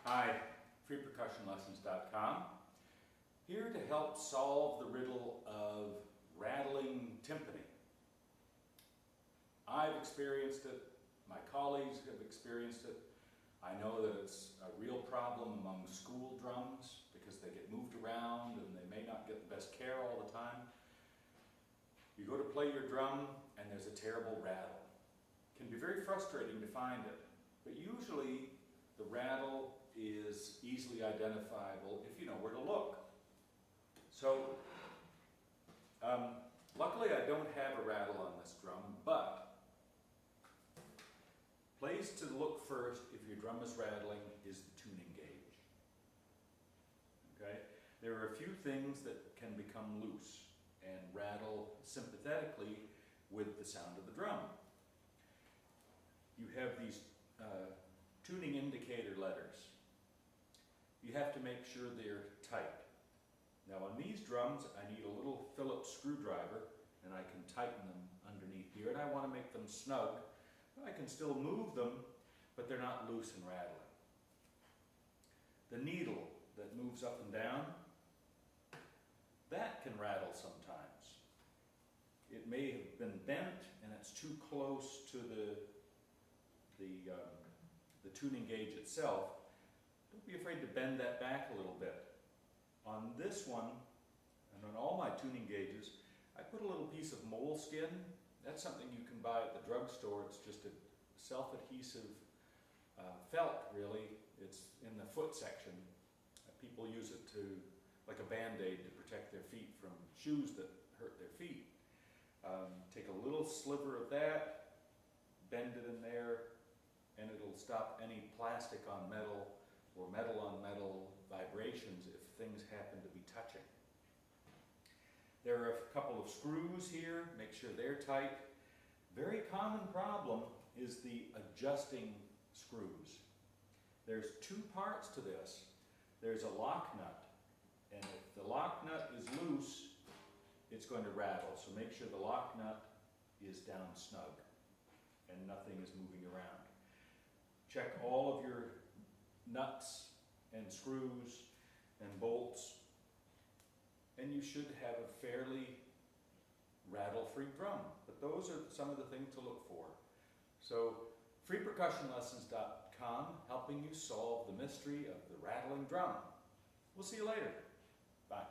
Hi, freepercussionlessons.com, here to help solve the riddle of rattling timpani. I've experienced it, my colleagues have experienced it. I know that it's a real problem among school drums because they get moved around and they may not get the best care all the time. You go to play your drum and there's a terrible rattle. It can be very frustrating to find it, but usually the rattle is easily identifiable if you know where to look. So, luckily I don't have a rattle on this drum, but place to look first if your drum is rattling is the tuning gauge. Okay? There are a few things that can become loose and rattle sympathetically with the sound of the drum. You have these tuning indicator letters. You have to make sure they're tight. Now on these drums I need a little Phillips screwdriver and I can tighten them underneath here, and I want to make them snug. I can still move them, but they're not loose and rattling. The needle that moves up and down, that can rattle sometimes. It may have been bent and it's too close to the tuning gauge itself. Don't be afraid to bend that back a little bit. On this one, and on all my tuning gauges, I put a little piece of moleskin. That's something you can buy at the drugstore. It's just a self-adhesive felt, really. It's in the foot section. People use it to, like a band-aid, to protect their feet from shoes that hurt their feet. Take a little sliver of that, bend it in there, and it'll stop any plastic on metal or metal on metal vibrations if things happen to be touching. There are a couple of screws here, make sure they're tight. Very common problem is the adjusting screws. There's two parts to this. There's a lock nut, and if the lock nut is loose, it's going to rattle. So make sure the lock nut is down snug and nothing is moving around. Check all of your nuts and screws and bolts, and you should have a fairly rattle-free drum. But those are some of the things to look for. So, freepercussionlessons.com, helping you solve the mystery of the rattling drum. We'll see you later. Bye.